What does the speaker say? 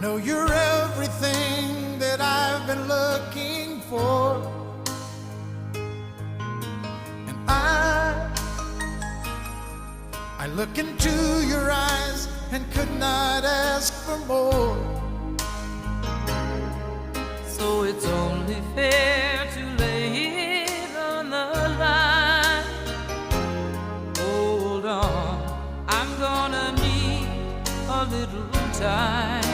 know you're everything that I've been looking for, and I look into your eyes and could not ask for more. So it's only fair to lay it on the line. Hold on, I'm gonna need a little time.